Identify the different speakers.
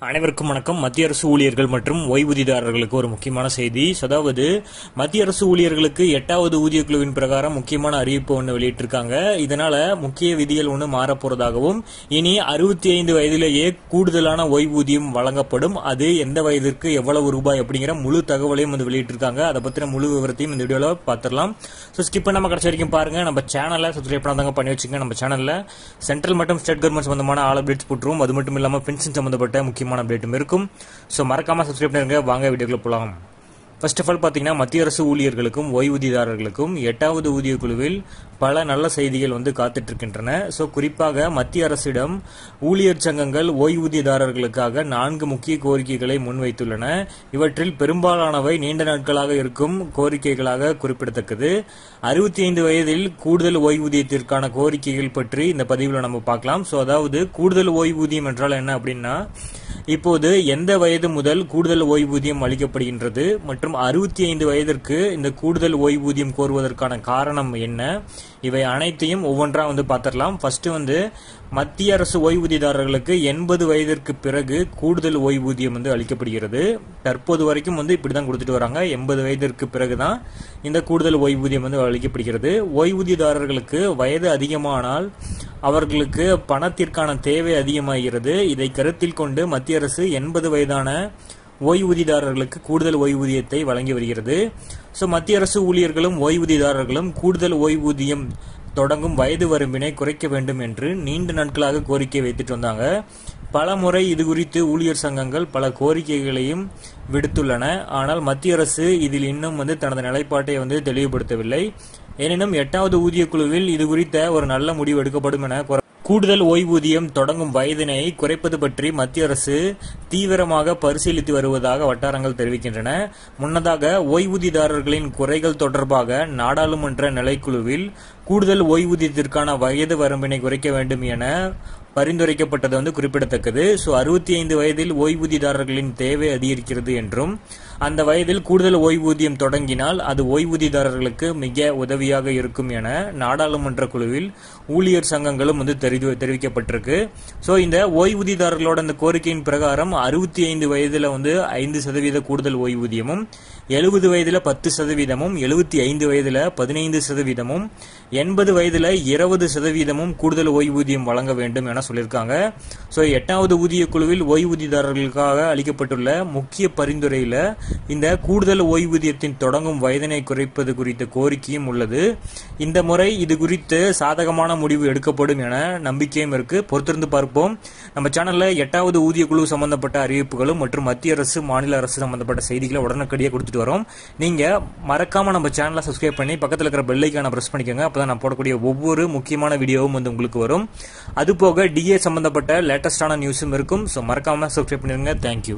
Speaker 1: அனைவருக்கும் வணக்கம். மத்திய அரசு ஊழியர்கள் மற்றும் ஓய்வூதியதாரர்களுக்கு ஒரு முக்கியமான செய்தி. அதாவது மத்திய அரசு ஊழியர்களுக்கு 8வது ஊதிய குழுவின் பிரகாரம் முக்கியமான அறிவிப்பு ஒன்று வெளியிட்டிருக்காங்க. இதனால முக்கிய விதிகள் ஒன்று மாறப்போறதாகவும், இனி 65 வயதிலேயே கூடுதலான ஓய்வூதியம் வழங்கப்படும். அது எந்த வயதிற்கு எவ்வளவு ரூபாய் அப்படிங்கிற முழு தகவலையும் வந்து வெளியிட்டிருக்காங்க. அதை பத்தின முழு விவரத்தையும் இந்த வீடியோல பார்த்துடலாம். ஸ்கிப் பண்ணாம கடைசி வரைக்கும் பாருங்க. நம்ம சேனலை சப்ஸ்கிரைப் பண்ணாதவங்க பண்ணி வச்சுங்க. நம்ம சேனல்ல சென்ட்ரல் மற்றும் ஸ்டேட் கவர்மெண்ட் சம்பந்தமான ஆல் அப்டேட்ஸ் போட்டுருவோம். அது மட்டும் இல்லாம பென்ஷன் சம்பந்தப்பட்ட முக்கியமான அப்டேட்டும் இருக்கும். சோ மறக்காம சப்ஸ்கிரைப் பண்ணுங்க. வாங்க வீடியோக்குள்ள போலாம். ஃபர்ஸ்ட் ஆஃப் ஆல் பாத்தீங்கன்னா, மத்திய அரசு ஊழியர்களுக்கும் ஓய்வூதியதாரர்களுக்கும் 8வது ஊதிய குழுவில் பல நல்ல செய்திகள் வந்து காத்துட்டு இருக்கின்றன. சோ குறிப்பாக மத்திய அரசிடம் ஊழியர் சங்கங்கள் ஓய்வூதியதாரர்களுக்காக 4 முக்கிய கோரிக்கைகளை முன்வைத்துள்ளன. இவற்றில் பெரும்பாலானவை நீண்ட நாட்களாக இருக்கும் கோரிக்கைகளாக குறிப்பிடத்தக்கது. 65 வயதில் கூடுதல் ஓய்வூதியத்திற்கான கோரிக்கைகள் பற்றி இந்த பதிவில் நம்ம பார்க்கலாம். சோ அதாவது கூடுதல் ஓய்வூதியம் என்றால் என்ன அப்படின்னா, இப்போது எந்த வயது முதல் கூடுதல் ஓய்வூதியம் அளிக்கப்படுகின்றது மற்றும் 65 வயதிற்கு இந்த கூடுதல் ஓய்வூதியம் கோருவதற்கான காரணம் என்ன, இவை அனைத்தையும் ஒவ்வொன்றா வந்து பார்த்திடலாம். ஃபர்ஸ்ட் வந்து மத்திய அரசு ஓய்வூதியதாரர்களுக்கு 80 வயதிற்கு பிறகு கூடுதல் ஓய்வூதியம் வந்து அளிக்கப்படுகிறது. தற்போது வரைக்கும் வந்து இப்படிதான் கொடுத்துட்டு வராங்க. 80 வயதிற்கு பிறகுதான் இந்த கூடுதல் ஓய்வூதியம் வந்து அளிக்கப்படுகிறது. ஓய்வூதியதாரர்களுக்கு வயது அதிகமானால் அவர்களுக்கு பணத்திற்கான தேவை அதிகமாகிறது. இதை கருத்தில் கொண்டு மத்திய அரசு 80 வயதான ஓய்வூதியதாரர்களுக்கு கூடுதல் ஓய்வூதியத்தை வழங்கி வருகிறது. சோ மத்திய அரசு ஊழியர்களும் ஓய்வூதியதாரர்களும் கூடுதல் ஓய்வூதியம் தொடங்கும் வயது வரம்பினை குறைக்க வேண்டும் என்று நீண்ட நாட்களாக கோரிக்கை வைத்துட்டு வந்தாங்க. பல முறை இது குறித்து ஊழியர் சங்கங்கள் பல கோரிக்கைகளையும் விடுத்துள்ளன. ஆனால் மத்திய அரசு இதில் இன்னும் வந்து தனது நிலைப்பாட்டை வந்து தெளிவுபடுத்தவில்லை. எனினும் 8வது ஊதிய குழுவில் இது குறித்த ஒரு நல்ல முடிவு எடுக்கப்படும் என கூடுதல் ஓய்வூதியம் தொடங்கும் வயதினை குறைப்பது பற்றி மத்திய அரசு தீவிரமாக பரிசீலித்து வருவதாக வட்டாரங்கள் தெரிவிக்கின்றன. முன்னதாக ஓய்வூதியதாரர்களின் குறைகள் தொடர்பாக நாடாளுமன்ற நிலைக்குழுவில் கூடுதல் ஓய்வூதியத்திற்கான வயது வரம்பினை குறைக்க வேண்டும் என பரிந்துரைக்கப்பட்டது வந்து குறிப்பிடத்தக்கது. சோ 65 வயதில் ஓய்வூதியதாரர்களின் தேவை அதிகரிக்கிறது என்றும், அந்த வயதில் கூடுதல் ஓய்வூதியம் தொடங்கினால் அது ஓய்வூதியதாரர்களுக்கு மிக உதவியாக இருக்கும் என நாடாளுமன்ற குழுவில் ஊழியர் சங்கங்களும் வந்து தெரிவிக்கப்பட்டிருக்கு. சோ இந்த ஓய்வூதியதாரர்களோட இந்த கோரிக்கையின் பிரகாரம் 65 வயதுல வந்து 5% கூடுதல் ஓய்வூதியமும், 70 வயதுல 10%, 75 வயதுல 15%, 80 வயதுல 20% கூடுதல் ஓய்வூதியம் வழங்க வேண்டும் என சொல்லியிருக்காங்க. சோ 8வது ஊதிய குழுவில் ஓய்வூதியதாரர்களுக்காக அளிக்கப்பட்டுள்ள முக்கிய பரிந்துரையில இந்த கூடுதல் ஓய்வூதியத்தின் தொடங்கும் வயதினை குறைப்பது குறித்த கோரிக்கையும் உள்ளது. இந்த முறை இது குறித்து சாதகமான முடிவு எடுக்கப்படும் என நம்பிக்கையும் இருக்கு. பொறுத்திருந்து பார்ப்போம். நம்ம சேனல்ல 8வது ஊதிய குழு சம்பந்தப்பட்ட அறிவிப்புகளும் மற்றும் மத்திய அரசு மாநில அரசு சம்பந்தப்பட்ட செய்திகளை உடனடியாக கொடுத்துட்டு வரோம். நீங்க மறக்காம நம்ம சேனலை சப்ஸ்கிரைப் பண்ணி பக்கத்தில் இருக்கிற பெல் ஐகானை பிரஸ் பண்ணிக்கோங்க. அப்பதான் நான் போடக்கூடிய ஒவ்வொரு முக்கியமான வீடியோவும் வந்து உங்களுக்கு வரும். அது போக டிஏ சம்பந்தப்பட்ட லேட்டஸ்டான நியூஸும் இருக்கும். சோ மறக்காம சப்ஸ்கிரைப் பண்ணிருங்க. தேங்க்யூ.